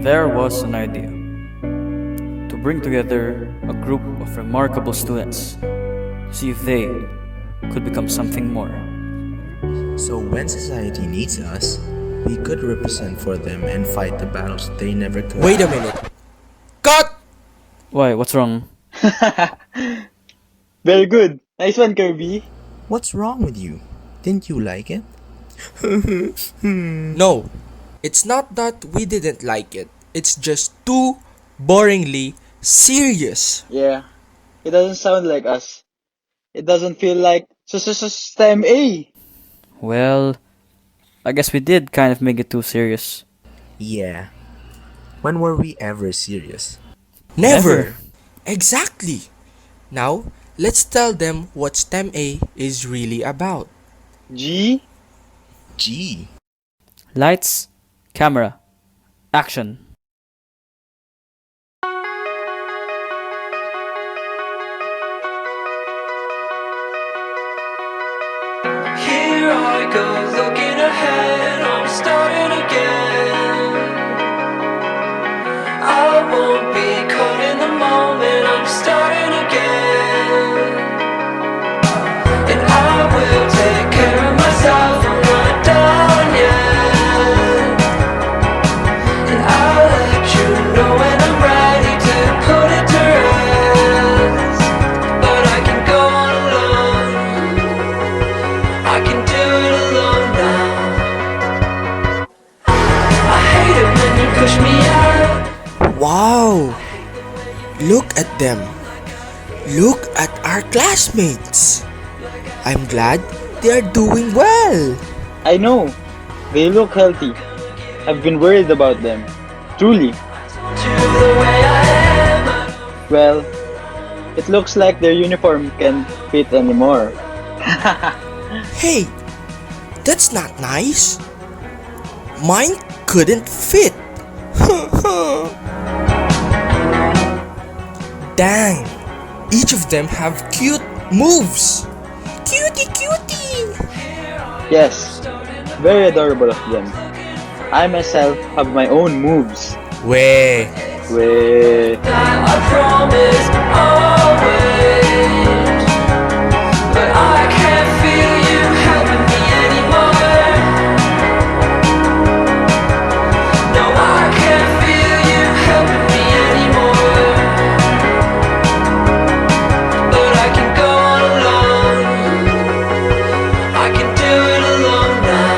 there was an idea to bring together a group of remarkable students to see if they could become something more. So when society needs us, we could represent for them and fight the battles they never could. Wait a minute. Cut! Why, what's wrong? Very good. Nice one, Kerbie. What's wrong with you? Didn't you like it? No, it's not that we didn't like it. It's just too boringly serious. Yeah, it doesn't sound like us. It doesn't feel like STEM A. Well, I guess we did kind of make it too serious. Yeah. When were we ever serious? Never. Exactly. Now, let's tell them what STEM A is really about. G. Gee. Lights, camera, action. Here I go, looking ahead, I'm starting again. I won't be caught in the moment, I'm starting again. And I will take care of myself, I'm not done yet. And I'll let you know when I'm ready to put it to rest. But I can go on alone, I can do it alone now. I hate it when you push me out. Wow! Look at them. Look at our classmates. I'm glad they are doing well. I know. They look healthy. I've been worried about them. Truly. To the way I am, Well, it looks like their uniform can't fit anymore. Hey, that's not nice. Mine couldn't fit. Dang, each of them have cute moves. Cutie cutie. Yes, very adorable of them. I myself have my own moves. Way. Wait. I promise always. But I can't feel you helping me anymore. No, I can't feel you helping me anymore. But I can go on alone, I can do it alone now.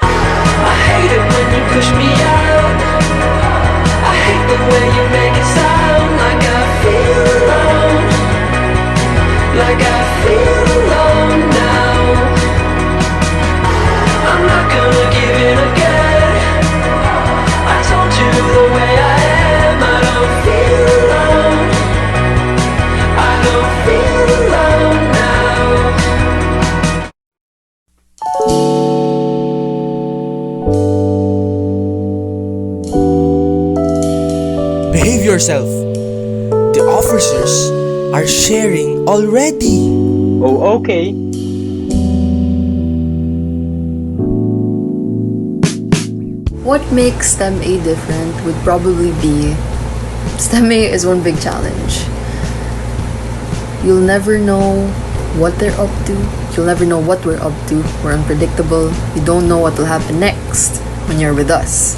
I hate it when you push me out. I hate the way you make it sound like I feel alone, like I feel alone now. I'm not gonna give in again. I told you the way I am. I don't feel alone, I don't feel alone now. Behave yourself. The officers are sharing already. Oh, okay. What makes STEM A different would probably be STEM A is one big challenge. You'll never know what they're up to. You'll never know what we're up to. We're unpredictable. You don't know what will happen next when you're with us.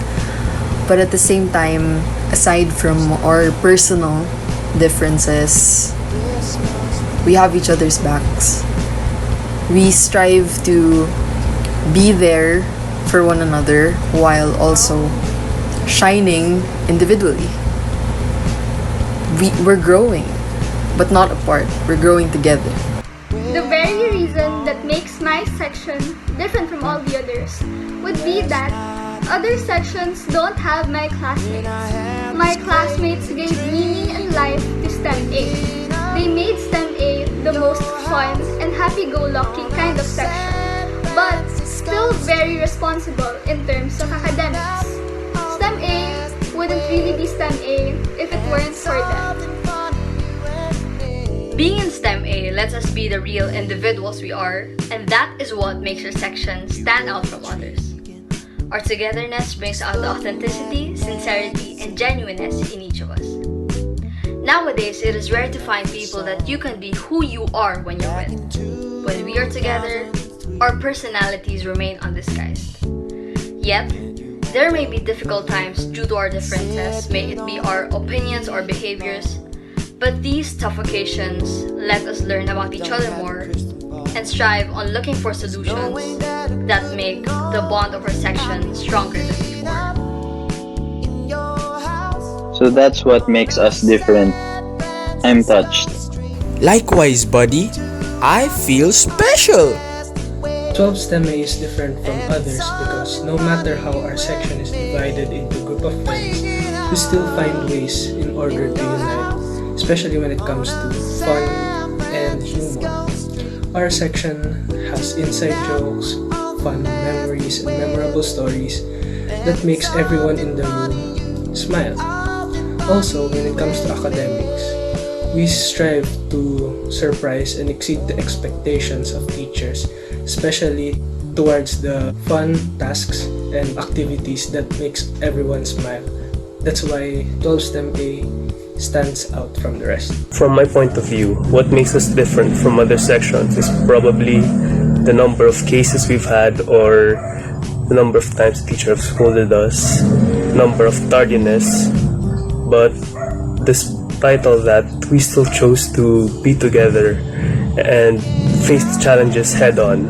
But at the same time, aside from our personal differences, we have each other's backs. We strive to be there for one another while also shining individually. We're growing, but not apart. We're growing together. The very reason that makes my section different from all the others would be that other sections don't have my classmates. My classmates gave meaning and life to STEM A. They made STEM A the most fun and happy-go-lucky kind of section, but still very responsible in terms of academics. STEM A wouldn't really be STEM A if it weren't for them. Being in STEM A lets us be the real individuals we are, and that is what makes our section stand out from others. Our togetherness brings out the authenticity, sincerity, and genuineness in each of us. Nowadays, it is rare to find people that you can be who you are when you're with. When we are together, our personalities remain undisguised. Yet, there may be difficult times due to our differences, may it be our opinions or behaviors, but these tough occasions let us learn about each other more and strive on looking for solutions that make the bond of our section stronger than before. So that's what makes us different. I'm touched. Likewise, buddy, I feel special. 12 STEM A is different from others because no matter how our section is divided into group of friends, we still find ways in order to unite, especially when it comes to fun and humor. Our section has inside jokes, fun memories, and memorable stories that makes everyone in the room smile. Also, when it comes to academics, we strive to surprise and exceed the expectations of teachers, especially towards the fun tasks and activities that makes everyone smile. That's why 12 STEM A stands out from the rest. From my point of view, what makes us different from other sections is probably the number of cases we've had or the number of times the teacher have scolded us, number of tardiness, but despite all that, we still chose to be together and face the challenges head on.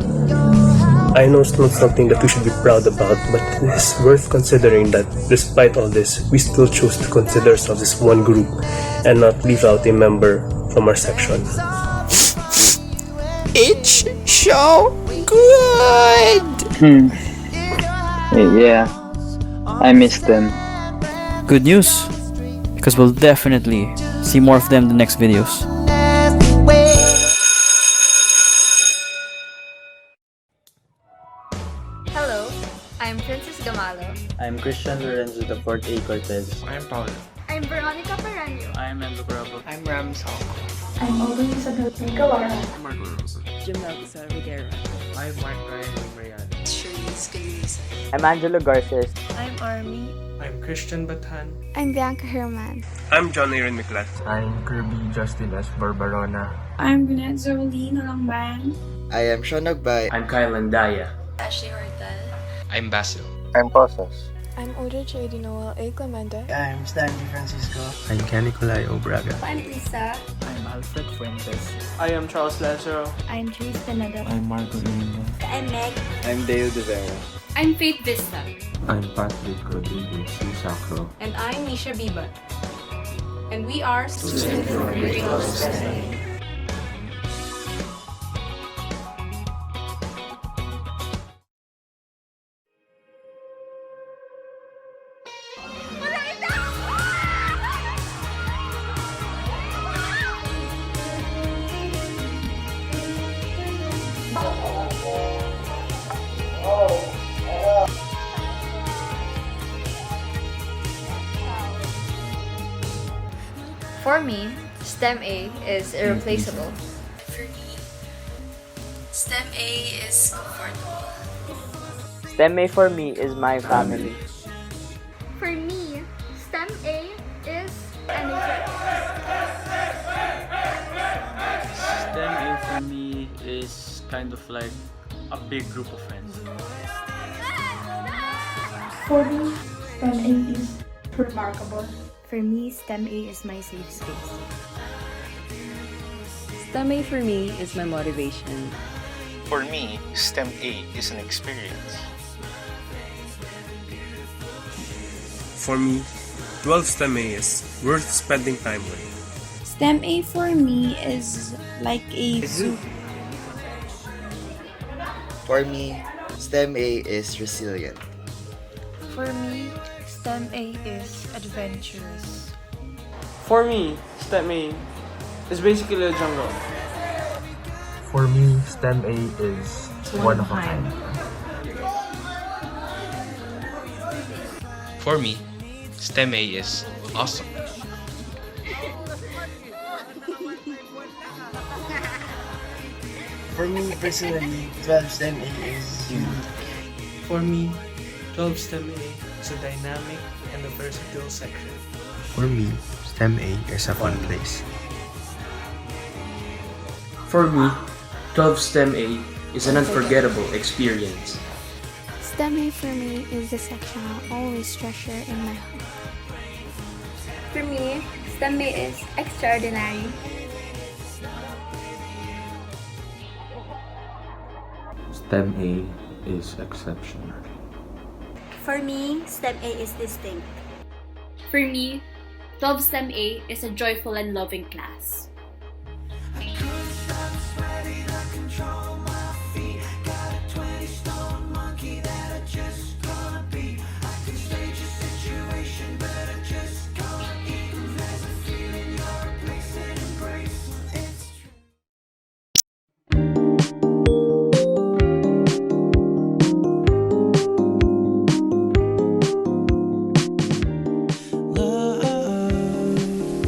I know it's not something that we should be proud about, but it's worth considering that despite all this, we still chose to consider ourselves as one group and not leave out a member from our section. It's so good! Yeah, I miss them. Good news, because we'll definitely see more of them in the next videos. Hello, I'm Princess Gamalo. I'm Christian Lorenzo the 4th A. Cortez. I'm Paulo. I'm Veronica Paranyo. I am Enzo Curabo. I'm Sacro. I'm Laroza. I'm Marc Jemmiel, Riguerra. I'm Marc Mariano. Charlize. I'm Angelo Garces. I'm Army. I'm Christian Bathan. I'm Bianca Herman. I'm John Miclat. I'm Kerbie Justin as Barbarona. I'm Jolongbayan. I am Agbay. I'm Kyla Andaya. Ashley Hortal. I'm Basil. I'm Pozas. I'm Oda J.D. Noel A. Clemente. I'm Stanley Francisco. I'm Nicolai Braga. I'm Lisa. I'm Alfred Fuentes. I am Charles Lazaro. I'm Therese Penado. I'm Marco. I'm Meg. I'm Dale De Vera. I'm Faith Vista. I'm Patrick Rodriguez, Sacro. And I'm Nisha Biba. And we are Student for Stanley. For me, STEM A is irreplaceable. For me, STEM A is comfortable. STEM A for me is my family. For me, STEM A is energetic. STEM A for me is kind of like a big group of friends. For me, STEM A is remarkable. For me, STEM A is my safe space. STEM A for me is my motivation. For me, STEM A is an experience. For me, 12 STEM A is worth spending time with. STEM A for me is like a zoo. For me, STEM A is resilient. For me, STEM A is adventurous. For me, STEM A is basically a jungle. For me, STEM A is one of a kind. For me, STEM A is awesome. For me personally, 12 STEM A is unique. For me, 12 STEM A is a dynamic and a versatile section. For me, STEM A is a fun place. For me, 12 STEM A is an unforgettable experience. STEM A for me is the section I'll always treasure in my heart. For me, STEM A is extraordinary. STEM A is exceptional. For me, STEM A is distinct. For me, 12 STEM A is a joyful and loving class.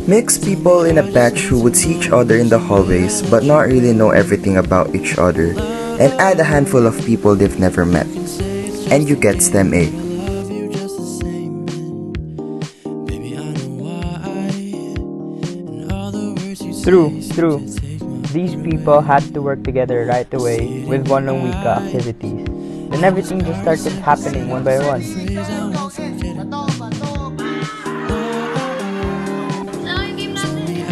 Mix people in a batch who would see each other in the hallways but not really know everything about each other, and add a handful of people they've never met. And you get STEM A. True. These people had to work together right away with one-on-week activities. Then everything just started happening one by one.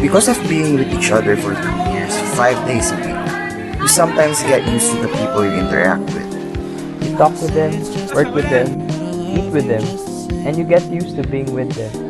Because of being with each other for 2 years, 5 days a week, you sometimes get used to the people you interact with. You talk with them, work with them, eat with them, and you get used to being with them.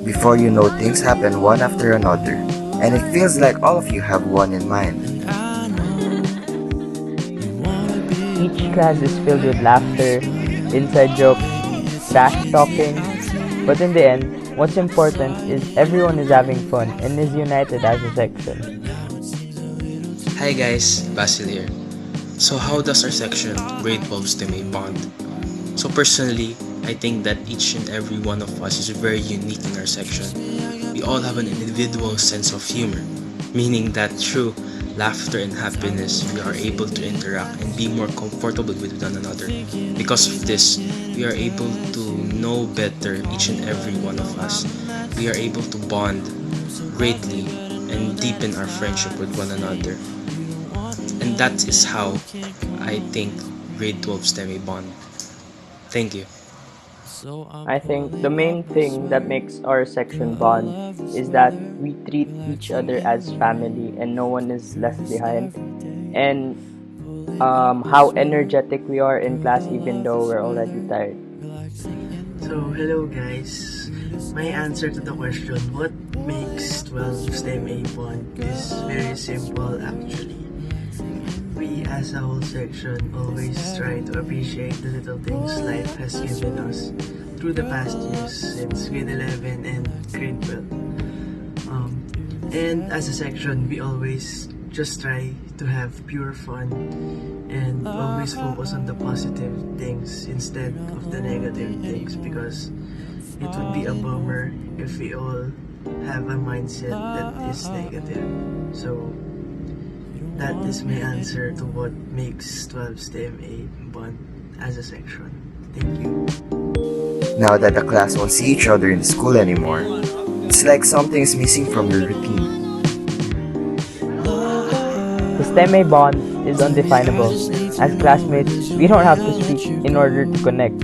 Before you know, things happen one after another, and it feels like all of you have one in mind. Each class is filled with laughter, inside jokes, trash talking, but in the end, what's important is everyone is having fun and is united as a section. Hi guys, Basil here. So how does our section, grade 12 STEM A, bond? So personally, I think that each and every one of us is very unique in our section. We all have an individual sense of humor, meaning that through laughter and happiness, we are able to interact and be more comfortable with one another. Because of this, we are able to know better each and every one of us. We are able to bond greatly and deepen our friendship with one another. And that is how I think grade 12 STEM A bond. Thank you. I think the main thing that makes our section bond is that we treat each other as family and no one is left behind. And how energetic we are in class even though we're already tired. So, hello guys. My answer to the question, what makes 12 STEM A bond, is very simple actually. We as a whole section always try to appreciate the little things life has given us through the past years since grade 11 and grade 12. And as a section, we always just try to have pure fun and always focus on the positive things instead of the negative things, because it would be a bummer if we all have a mindset that is negative. So that is my answer to what makes 12 STEM A bond as a section. Thank you. Now that the class won't see each other in the school anymore, it's like something is missing from your routine. The STEM A bond is undefinable. As classmates, we don't have to speak in order to connect.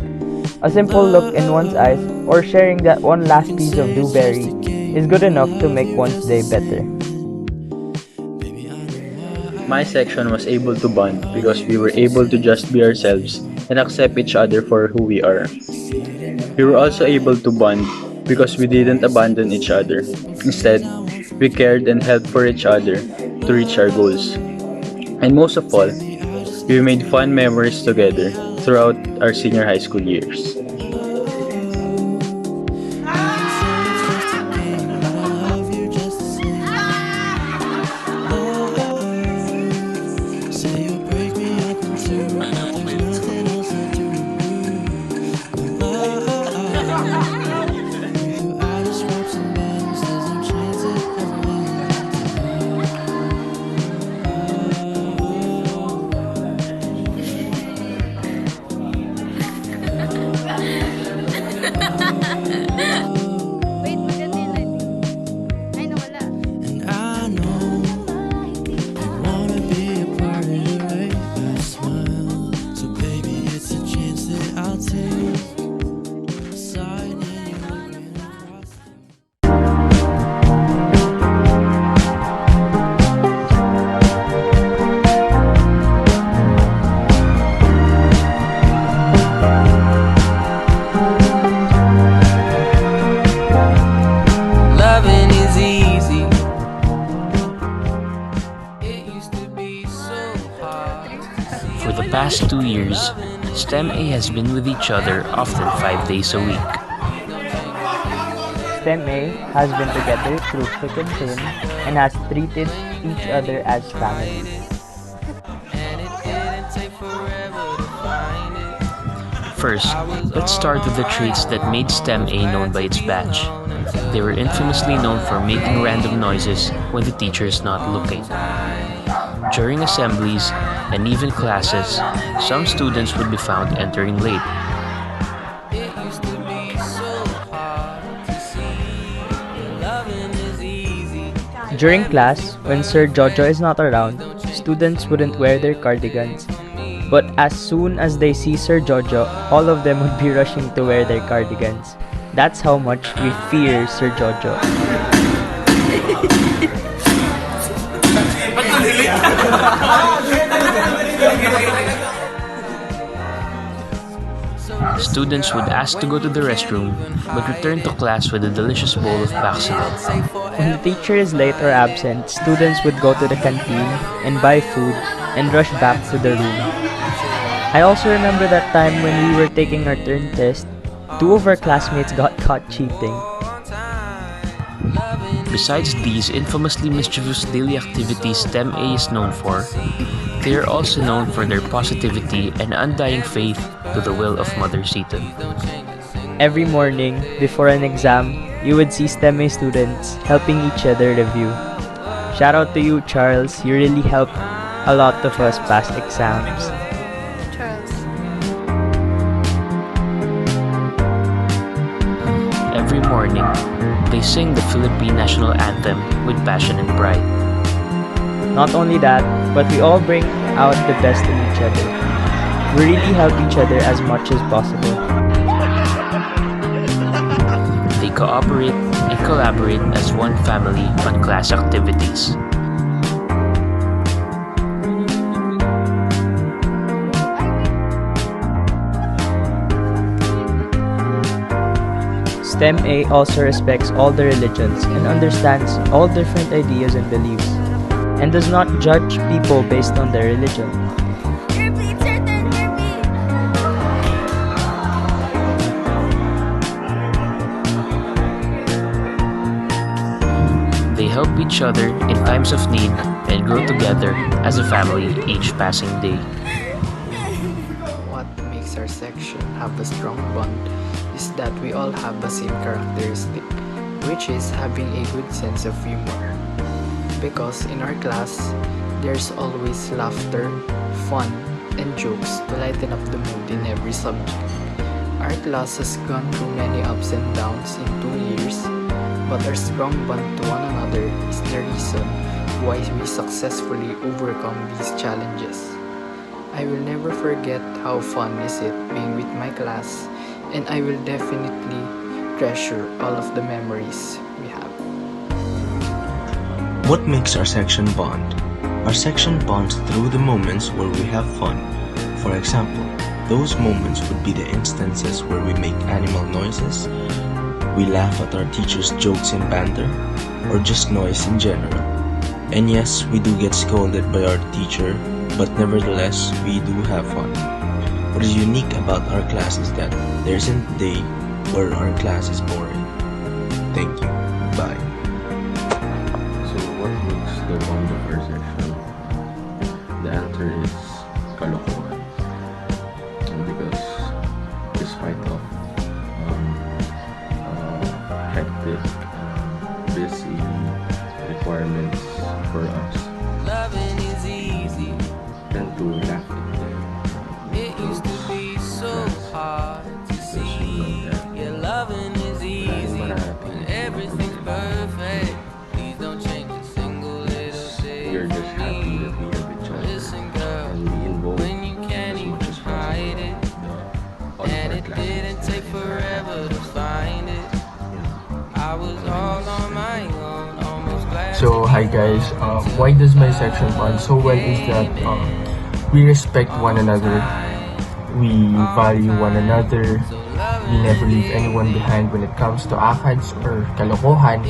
A simple look in one's eyes or sharing that one last piece of blueberry is good enough to make one's day better. My section was able to bond because we were able to just be ourselves and accept each other for who we are. We were also able to bond because we didn't abandon each other. Instead, we cared and helped for each other to reach our goals. And most of all, we made fun memories together throughout our senior high school years. the past 2 years, STEM A has been with each other often 5 days a week. STEM A has been together through thick and thin and has treated each other as family. First, let's start with the traits that made STEM A known by its batch. They were infamously known for making random noises when the teacher is not looking. During assemblies and even classes, some students would be found entering late. During class, when Sir Jojo is not around, students wouldn't wear their cardigans. But as soon as they see Sir Jojo, all of them would be rushing to wear their cardigans. That's how much we fear Sir Jojo. Students would ask to go to the restroom, but return to class with a delicious bowl of baxillo. When the teacher is late or absent, students would go to the canteen and buy food and rush back to the room. I also remember that time when we were taking our turn test, 2 of our classmates got caught cheating. Besides these infamously mischievous daily activities STEM A is known for, they are also known for their positivity and undying faith to the will of Mother Seaton. Every morning, before an exam, you would see STEM A students helping each other review. Shout out to you, Charles. You really helped a lot of us pass exams. Every morning, they sing the Philippine national anthem with passion and pride. Not only that, but we all bring out the best in each other. We really help each other as much as possible. They cooperate and collaborate as one family on class activities. STEM A also respects all the religions and understands all different ideas and beliefs, and does not judge people based on their religion. Kerbie, it's your turn, Kerbie! They help each other in times of need and grow together as a family each passing day. What makes our section have a strong bond is that we all have the same characteristic, which is having a good sense of humor. Because in our class, there's always laughter, fun, and jokes to lighten up the mood in every subject. Our class has gone through many ups and downs in 2 years, but our strong bond to one another is the reason why we successfully overcome these challenges. I will never forget how fun is it being with my class, and I will definitely treasure all of the memories we have. What makes our section bond? Our section bonds through the moments where we have fun. For example, those moments would be the instances where we make animal noises, we laugh at our teacher's jokes and banter, or just noise in general. And yes, we do get scolded by our teacher, but nevertheless, we do have fun. What is unique about our class is that there isn't a day where our class is boring. Thank you. Bye. So what makes the bond of our section? The answer is kalokohan. Because despite of hectic, busy requirements for us, tend to laugh at them. It used to be so hard to see. Your loving is easy when everything's perfect. Please don't change a single little thing. We're just happy that we have each other. Listen, girl, and we involve when you can't as much as hide it. And it didn't take forever to find it. I was all on my own, almost glad. So hi guys, why does my section bond so well is that we respect one another, we value one another, we never leave anyone behind when it comes to akads or kalokohan,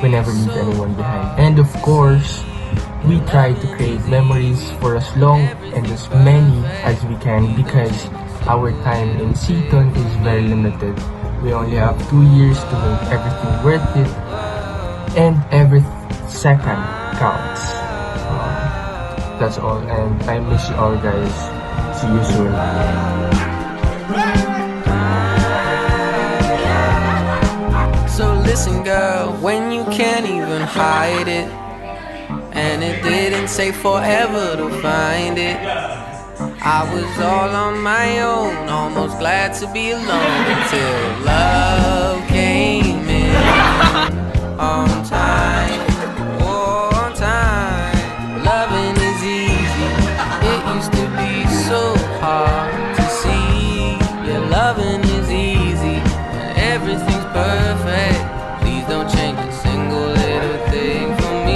we never leave anyone behind. And of course, we try to create memories for as long and as many as we can because our time in Seaton is very limited. We only have 2 years to make everything worth it, and every second counts. That's all, and I miss you all, guys. See you soon. So listen, girl, when you can't even hide it, and it didn't take forever to find it. I was all on my own, almost glad to be alone until love came in. On time, oh, on time. Loving is easy. It used to be so hard to see. Yeah, loving is easy and everything's perfect. Please don't change a single little thing for me.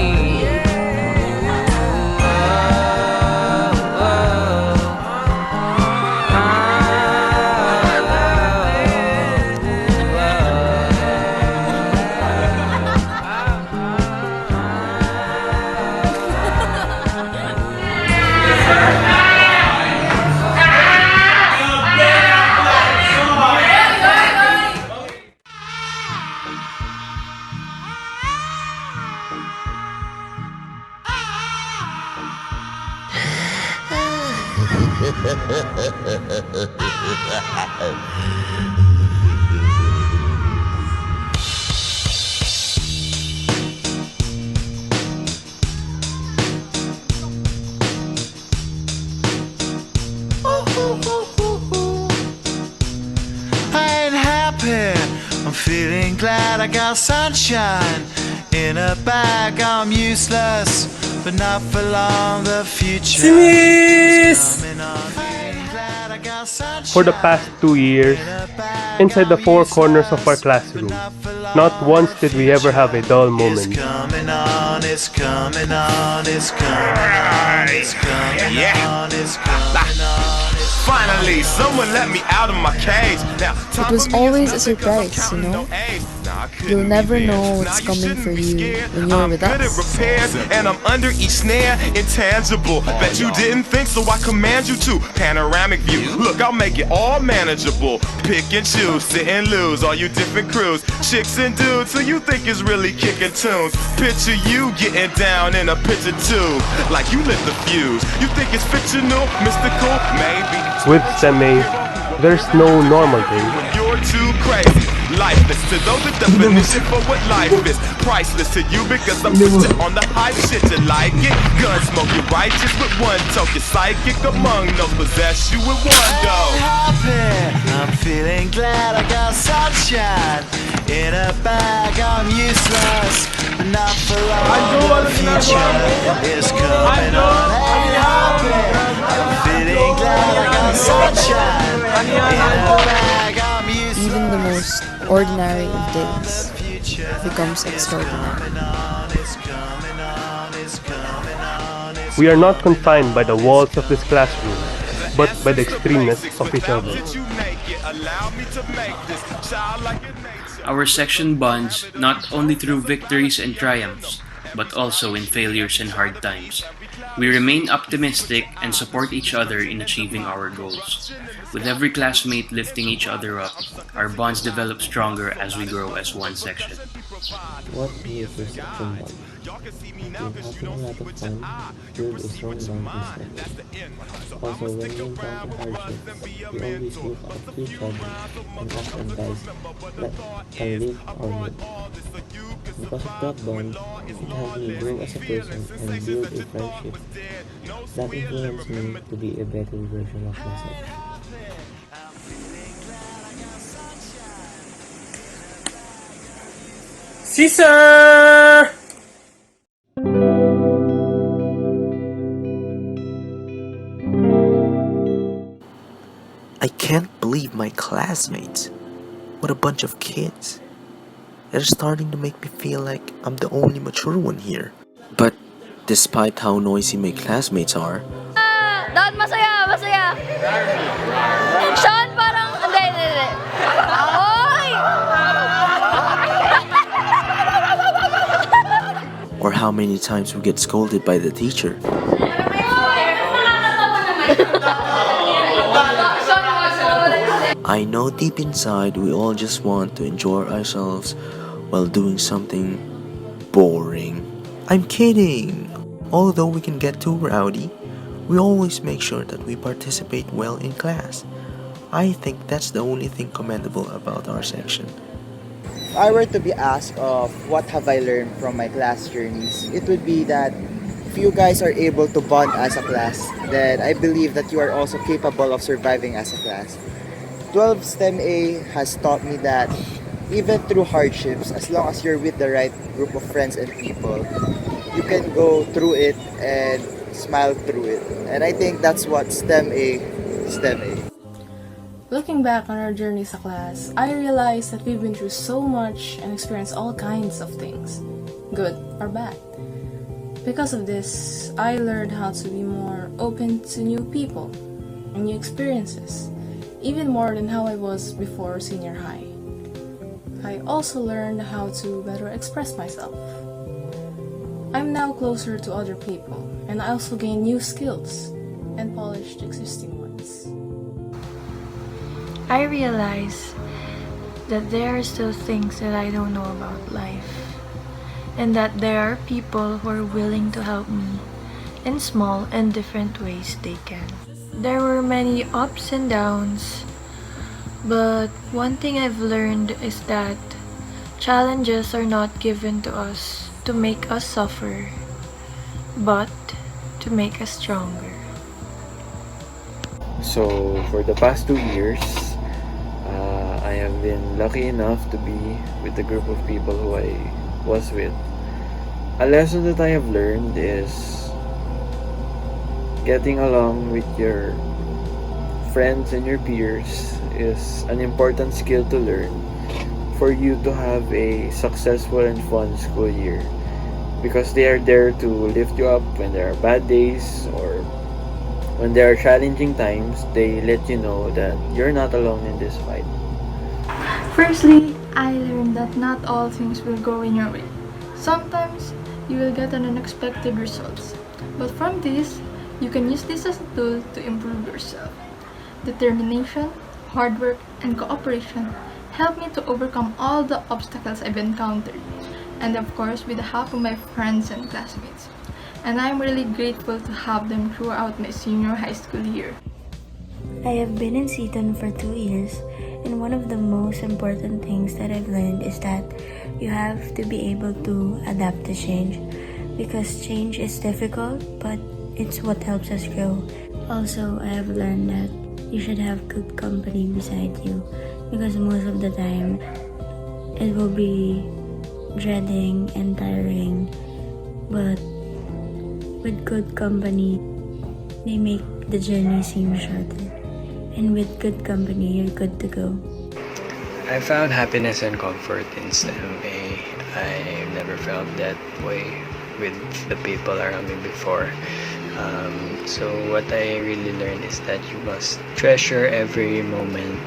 I'm feeling glad I got sunshine in a bag. I'm useless, but not for long. The future is coming on. Feeling glad I got sunshine. For the past 2 years, inside the four corners of our classroom, not once did we ever have a dull moment. It's coming on, it's coming on, it's coming on, it's coming on, it's coming on. Finally, someone let me out of my cage. Now, it was always a surprise, you know? You'll never know what's coming for you when you're with us. And I'm under each snare, intangible. Bet you didn't think, so I command you to. Panoramic view, look, I'll make it all manageable. Pick and choose, sit and lose, all you different crews. Chicks and dudes, who you think is really kicking tunes. Picture you getting down in a picture tube, like you lit the fuse. You think it's fictional, mystical, maybe. With STEM A, there's no normal day. You're too crazy, lifeless to those, the definition for what life is. Priceless to you because I put you on the high shit, you like it. Gun smoke, you righteous with one toke. You're psychic among those, possess you with one go. I'm feeling glad I got sunshine in a bag. I'm useless, but not for long. The future is coming on. I'm feeling glad I got sunshine in a bag. I'm useless. Even the most ordinary of days becomes extraordinary. We are not confined by the walls of this classroom, but by the extremeness of each other. Our section bonds not only through victories and triumphs, but also in failures and hard times. We remain optimistic and support each other in achieving our goals. With every classmate lifting each other up, our bonds develop stronger as we grow as one section. What is your section bond? We're having a lot of fun, build a strong bond instead. Also, when we encounter hardships, we always look out for each other and ask advice that can lift our mood. Because of that bond, it helped me grow as a person and build a friendship that influenced me to be a better version of myself. Caesar! I can't believe my classmates. What a bunch of kids. They're starting to make me feel like I'm the only mature one here. But despite how noisy my classmates are, Dapat masaya, masaya. Sean, parang, hindi. Oy! or how many times we get scolded by the teacher. I know deep inside we all just want to enjoy ourselves while doing something boring. I'm kidding! Although we can get too rowdy, we always make sure that we participate well in class. I think that's the only thing commendable about our section. If I were to be asked of what have I learned from my class journeys, it would be that if you guys are able to bond as a class, then I believe that you are also capable of surviving as a class. 12 STEM A has taught me that even through hardships, as long as you're with the right group of friends and people, you can go through it and smile through it. And I think that's what STEM A. Looking back on our journey sa class, I realized that we've been through so much and experienced all kinds of things, good or bad. Because of this, I learned how to be more open to new people and new experiences, even more than how I was before senior high. I also learned how to better express myself. I'm now closer to other people, and I also gain new skills and polished existing ones. I realize that there are still things that I don't know about life, and that there are people who are willing to help me in small and different ways they can. There were many ups and downs, but one thing I've learned is that challenges are not given to us to make us suffer, but to make us stronger. So, for the past 2 years, I have been lucky enough to be with the group of people who I was with. A lesson that I have learned is getting along with your friends and your peers is an important skill to learn for you to have a successful and fun school year, because they are there to lift you up when there are bad days or when there are challenging times. They let you know that you're not alone in this fight. Firstly, I learned that not all things will go in your way. Sometimes, you will get an unexpected results. But from this, you can use this as a tool to improve yourself. Determination, hard work, and cooperation helped me to overcome all the obstacles I've encountered. And of course, with the help of my friends and classmates. And I'm really grateful to have them throughout my senior high school year. I have been in Seaton for 2 years, and one of the most important things that I've learned is that you have to be able to adapt to change, because change is difficult, but it's what helps us grow. Also, I have learned that you should have good company beside you, because most of the time, it will be dreading and tiring, but with good company, they make the journey seem shorter. And with good company, you're good to go. I found happiness and comfort in STEM A. I never felt that way with the people around me before. So what I really learned is that you must treasure every moment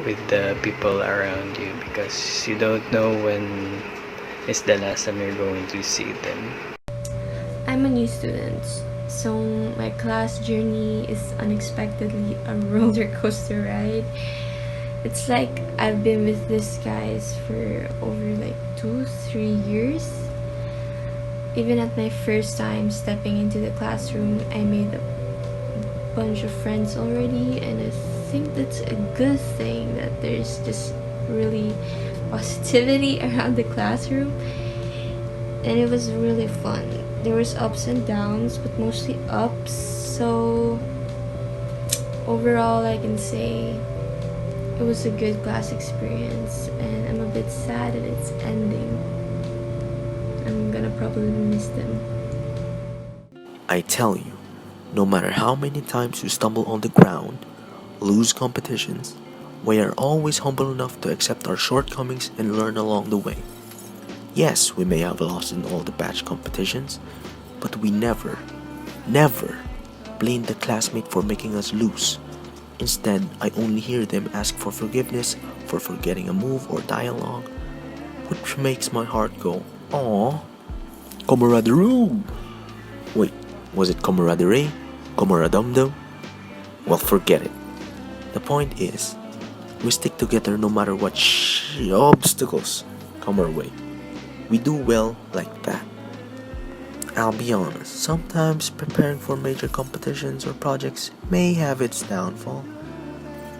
with the people around you, because you don't know when is the last time you're going to see them. I'm a new student, so my class journey is unexpectedly a roller coaster ride. It's like I've been with these guys for over like 2-3 years. Even at my first time stepping into the classroom, I made a bunch of friends already, and I think that's a good thing that there's just really positivity around the classroom, and it was really fun. There was ups and downs, but mostly ups. So overall, I can say it was a good class experience, and I'm a bit sad that it's ending. I'm gonna probably miss them. I tell you, no matter how many times you stumble on the ground, lose competitions, we are always humble enough to accept our shortcomings and learn along the way. Yes, we may have lost in all the batch competitions, but we never blame the classmate for making us lose. Instead, I only hear them ask for forgiveness for forgetting a move or dialogue, which makes my heart go, "Aww." camaraderie. Wait, was it camaraderie? Camaradumdum? Well, forget it. The point is, we stick together no matter what obstacles come our way. We do well like that. I'll be honest, sometimes preparing for major competitions or projects may have its downfall.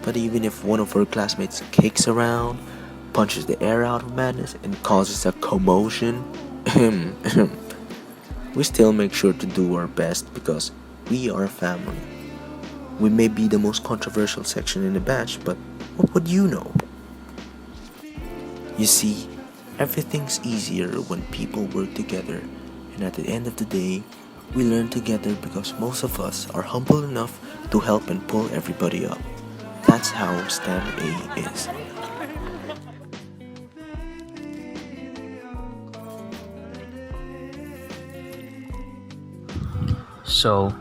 But even if one of our classmates kicks around, punches the air out of madness, and causes a commotion, we still make sure to do our best because we are a family. We may be the most controversial section in the batch, but what would you know? You see, everything's easier when people work together, and at the end of the day, we learn together because most of us are humble enough to help and pull everybody up. That's how STEM A is. So,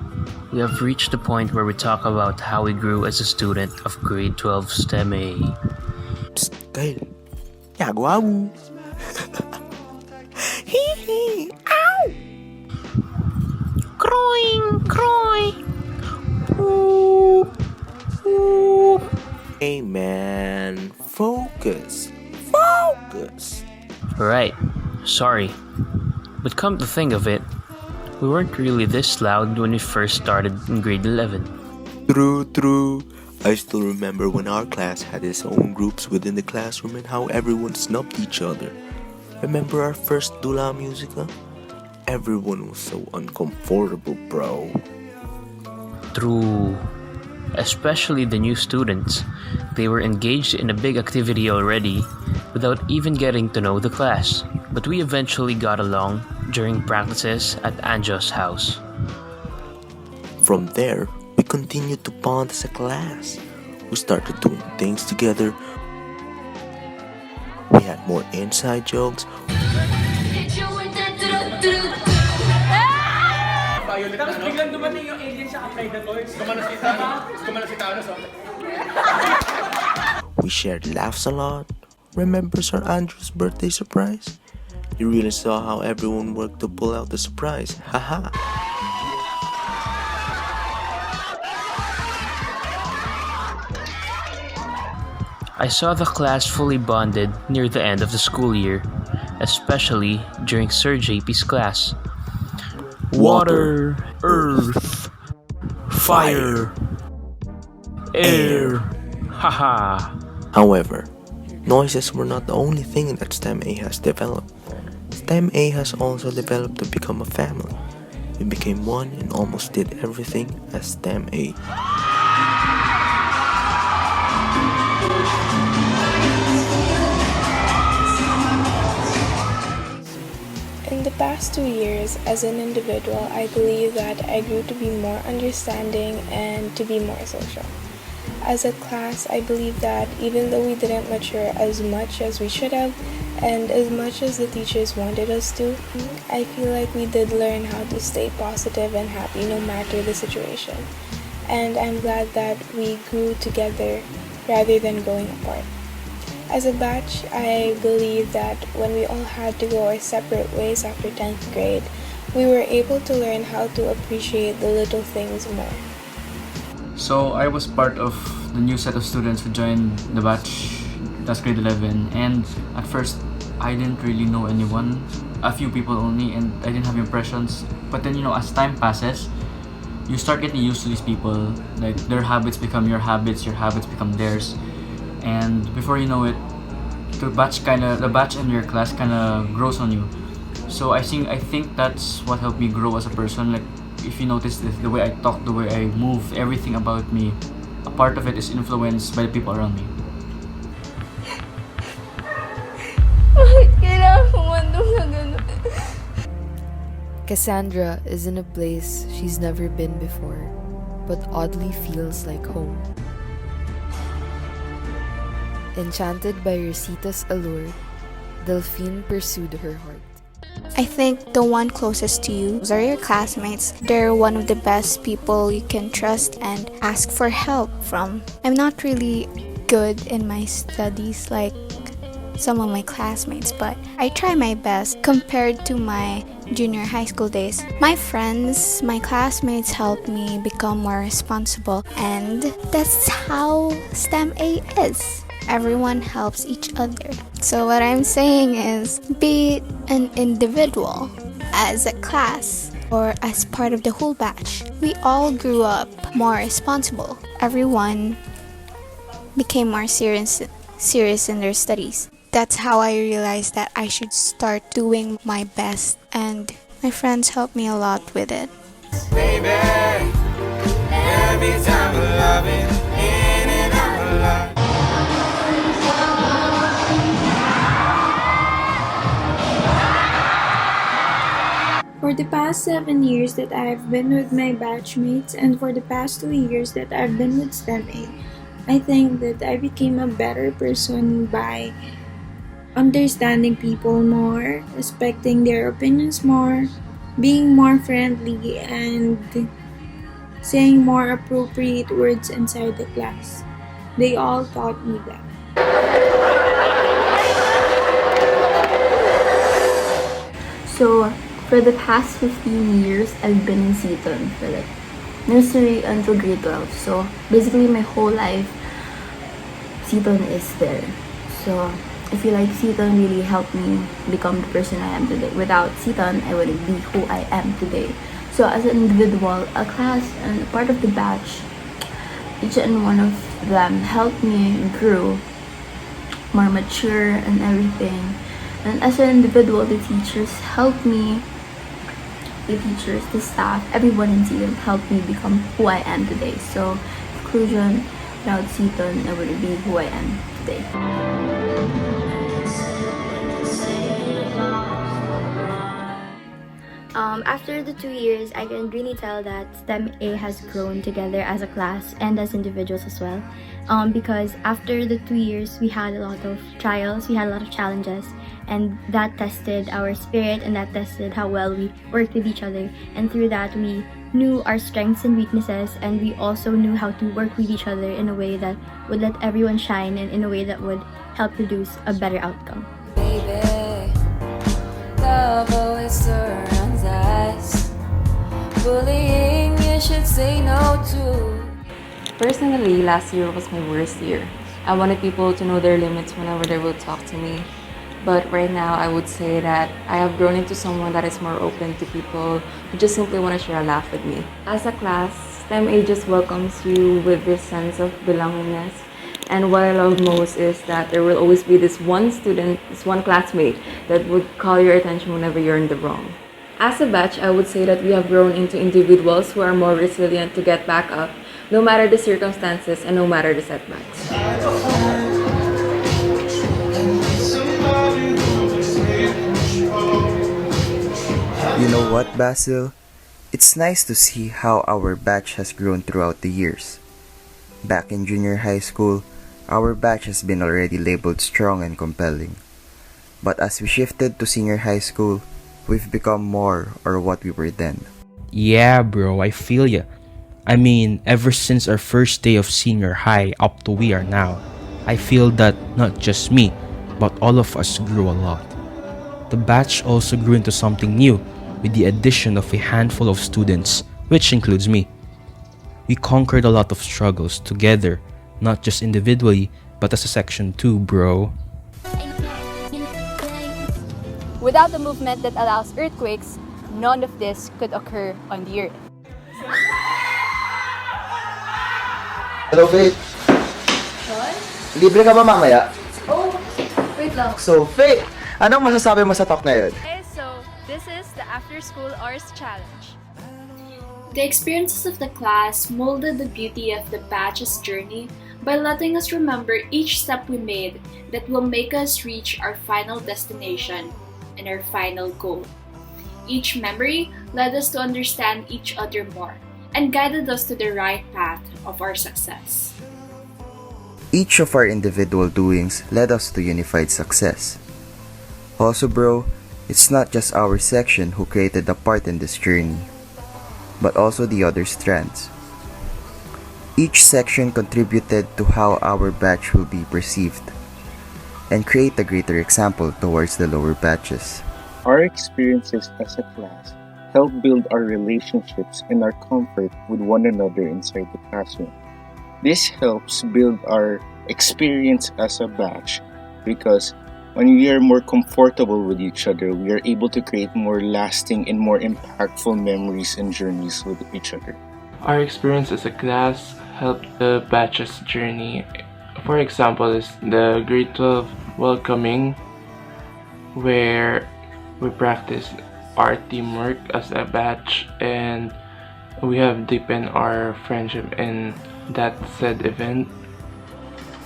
we have reached the point where we talk about how we grew as a student of grade 12 STEM A. Psst, Kyle. Yagawa mo. Hee ow! Croy! Hey man, focus! Right, sorry. But come to think of it, we weren't really this loud when we first started in grade 11. True. I still remember when our class had its own groups within the classroom and how everyone snubbed each other. Remember our first Dula Musica? Everyone was so uncomfortable, bro. True. Especially the new students. They were engaged in a big activity already without even getting to know the class. But we eventually got along during practices at Anjo's house. From there, we continued to bond as a class. We started doing things together. We had more inside jokes. Tapos biglang dumating yung alien sa Predators. We shared laughs a lot. Remember Sir Andrew's birthday surprise? You really saw how everyone worked to pull out the surprise. Haha. I saw the class fully bonded near the end of the school year, especially during Sir JP's class. Water, earth, fire, air, haha. However, noises were not the only thing that STEM A has developed. STEM A has also developed to become a family. We became one and almost did everything as STEM A. In the past 2 years, as an individual, I believe that I grew to be more understanding and to be more social. As a class, I believe that even though we didn't mature as much as we should have, and as much as the teachers wanted us to, I feel like we did learn how to stay positive and happy no matter the situation. And I'm glad that we grew together rather than going apart. As a batch, I believe that when we all had to go our separate ways after 10th grade, we were able to learn how to appreciate the little things more. So I was part of the new set of students who joined the batch, that's grade 11, and at first I didn't really know anyone, a few people only, and I didn't have impressions. But then, as time passes, you start getting used to these people. Like, their habits become your habits become theirs. And before you know it, the batch and your class kinda grows on you. So I think that's what helped me grow as a person. Like, if you notice the way I talk, the way I move, everything about me, a part of it is influenced by the people around me. Cassandra is in a place she's never been before, but oddly feels like home. Enchanted by Rosita's allure, Delphine pursued her heart. I think the one closest to you are your classmates. They're one of the best people you can trust and ask for help from. I'm not really good in my studies like some of my classmates, but I try my best compared to my junior high school days. My friends, my classmates helped me become more responsible, and that's how STEM A is. Everyone helps each other. So what I'm saying is, be it an individual, as a class, or as part of the whole batch, we all grew up more responsible. Everyone became more serious in their studies. That's how I realized that I should start doing my best, and my friends helped me a lot with it. Baby, every time we're loving, in and out of love. For the past 7 years that I've been with my batchmates and for the past 2 years that I've been with STEM A, I think that I became a better person by understanding people more, respecting their opinions more, being more friendly, and saying more appropriate words inside the class. They all taught me that. So, for the past 15 years, I've been in Seaton for like nursery until grade 12. So, basically my whole life, Seaton is there. So, I feel like Seaton really helped me become the person I am today. Without Seaton, I wouldn't be who I am today. So, as an individual, a class, and a part of the batch, each and one of them helped me grow more mature and everything. And as an individual, the teachers helped me, the teachers, the staff, everyone in Seaton helped me become who I am today. So, conclusion, without Seaton, I wouldn't be who I am today. After the 2 years, I can really tell that STEM A has grown together as a class and as individuals as well. Because after the 2 years, we had a lot of trials, we had a lot of challenges, and that tested our spirit and that tested how well we worked with each other. And through that, we knew our strengths and weaknesses, and we also knew how to work with each other in a way that would let everyone shine and in a way that would help produce a better outcome. Baby, love always surrounds us. Bullying, you should say no to. Personally, last year was my worst year. I wanted people to know their limits whenever they will talk to me. But right now, I would say that I have grown into someone that is more open to people who just simply want to share a laugh with me. As a class, STEM A just welcomes you with this sense of belongingness. And what I love most is that there will always be this one student, this one classmate that would call your attention whenever you're in the wrong. As a batch, I would say that we have grown into individuals who are more resilient to get back up, no matter the circumstances and no matter the setbacks. You know what, Basil? It's nice to see how our batch has grown throughout the years. Back in junior high school, our batch has been already labeled strong and compelling. But as we shifted to senior high school, we've become more or what we were then. Yeah, bro, I feel ya. I mean, ever since our first day of senior high up to we are now, I feel that not just me, but all of us grew a lot. The batch also grew into something new with the addition of a handful of students, which includes me. We conquered a lot of struggles together, not just individually, but as a section too, bro. Without the movement that allows earthquakes, none of this could occur on the earth. Hello, Faith. What? Libre ka ba mamaya? Oh, wait lang. So, Faith, anong masasabi mo sa talk na yun? Okay, so this is the After School Hours Challenge. The experiences of the class molded the beauty of the batch's journey by letting us remember each step we made that will make us reach our final destination and our final goal. Each memory led us to understand each other more and guided us to the right path of our success. Each of our individual doings led us to unified success. Also, bro, it's not just our section who created a part in this journey, but also the other strands. Each section contributed to how our batch will be perceived and create a greater example towards the lower batches. Our experiences as a class help build our relationships and our comfort with one another inside the classroom. This helps build our experience as a batch because when we are more comfortable with each other, we are able to create more lasting and more impactful memories and journeys with each other. Our experience as a class helped the batch's journey. For example, is the grade 12 welcoming, where we practice our teamwork as a batch and we have deepened our friendship in that said event.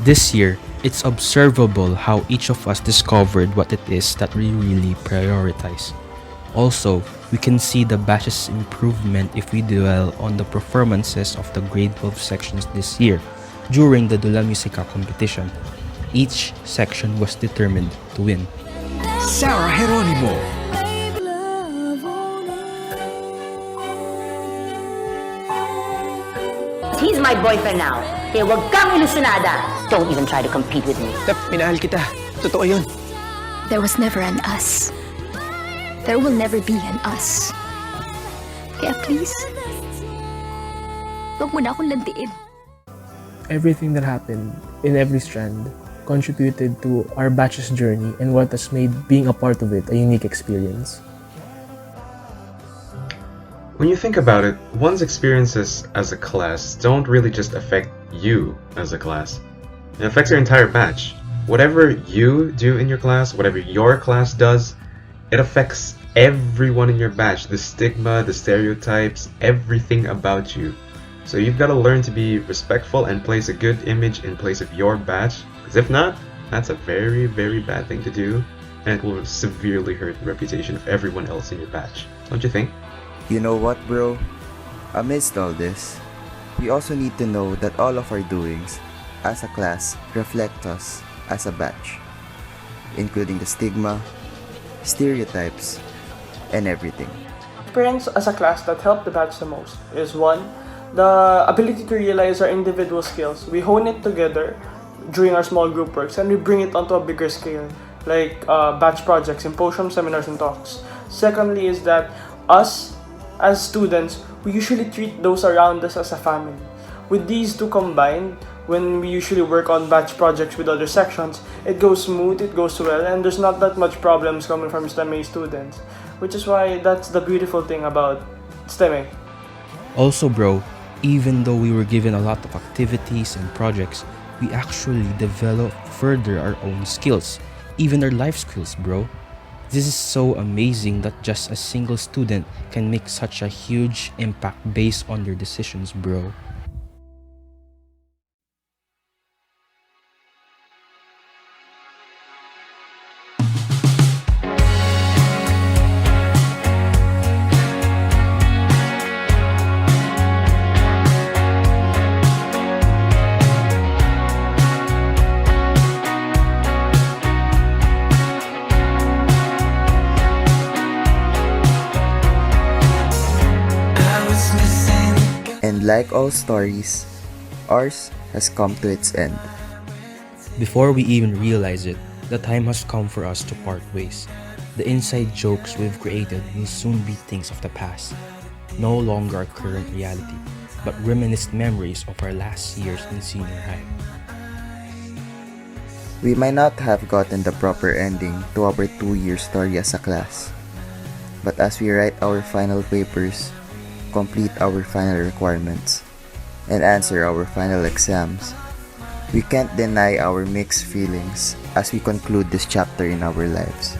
This year, it's observable how each of us discovered what it is that we really prioritize. Also, we can see the batch's improvement if we dwell on the performances of the grade 12 sections this year during the Dula Musica competition. Each section was determined to win. Sarah Geronimo. He's my boyfriend now. Kaya wag kang ilusyonada. Don't even try to compete with me. Minahal kita. Totoo yun. There was never an us. There will never be an us. Kaya please, wag mo na akong landiin. Everything that happened in every strand contributed to our batch's journey and what has made being a part of it a unique experience. When you think about it, one's experiences as a class don't really just affect you as a class. It affects your entire batch. Whatever you do in your class, whatever your class does, it affects everyone in your batch. The stigma, the stereotypes, everything about you. So you've got to learn to be respectful and place a good image in place of your batch. Because if not, that's a very, very bad thing to do. And it will severely hurt the reputation of everyone else in your batch. Don't you think? You know what, bro? Amidst all this, we also need to know that all of our doings as a class reflect us as a batch, including the stigma, stereotypes, and everything. Experience as a class that helped the batch the most is one, the ability to realize our individual skills. We hone it together during our small group works and we bring it onto a bigger scale, like batch projects, symposiums, seminars, and talks. Secondly is that us, as students, we usually treat those around us as a family. With these two combined, when we usually work on batch projects with other sections, it goes smooth, it goes well, and there's not that much problems coming from STEM A students. Which is why that's the beautiful thing about STEM A. Also, bro, even though we were given a lot of activities and projects, we actually developed further our own skills, even our life skills, bro. This is so amazing that just a single student can make such a huge impact based on their decisions, bro. And like all stories, ours has come to its end. Before we even realize it, the time has come for us to part ways. The inside jokes we've created will soon be things of the past, no longer our current reality, but reminiscent memories of our last years in senior high. We might not have gotten the proper ending to our 2-year story as a class, but as we write our final papers, complete our final requirements, and answer our final exams, we can't deny our mixed feelings as we conclude this chapter in our lives.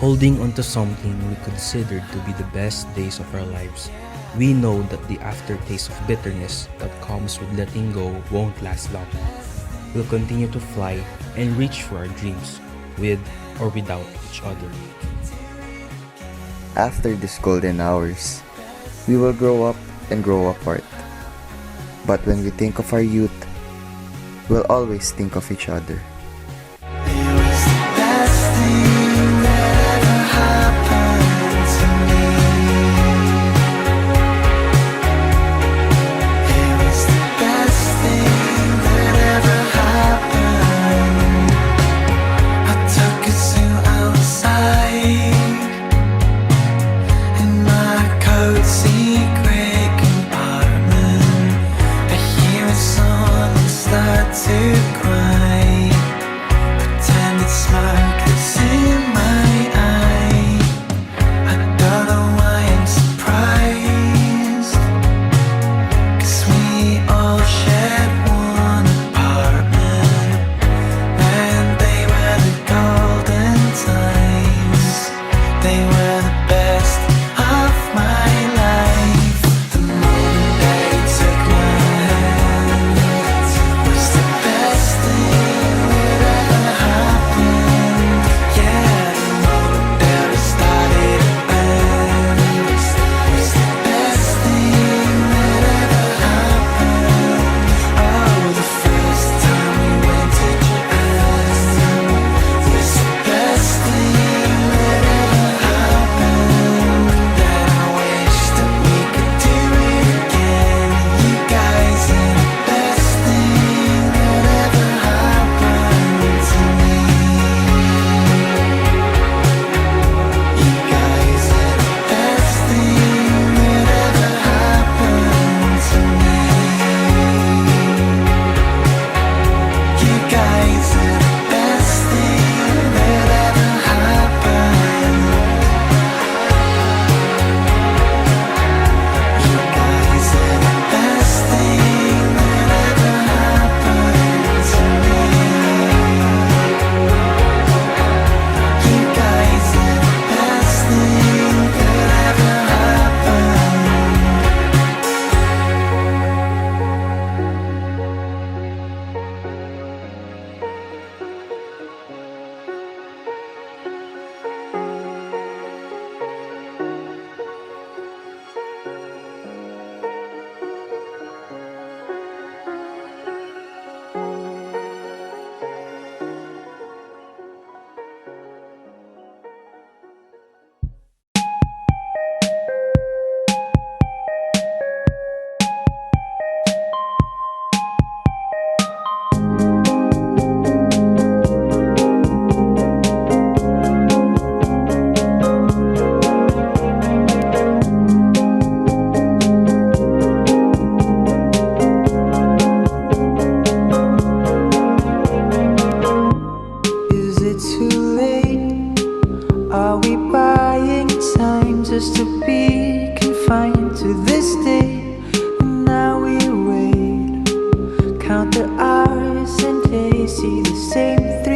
Holding onto something we considered to be the best days of our lives, we know that the aftertaste of bitterness that comes with letting go won't last long. We'll continue to fly and reach for our dreams, with or without each other. After these golden hours, we will grow up and grow apart. But when we think of our youth, we'll always think of each other. I took it to outside. to this day, and now we wait. Count the hours and days, see the same thing.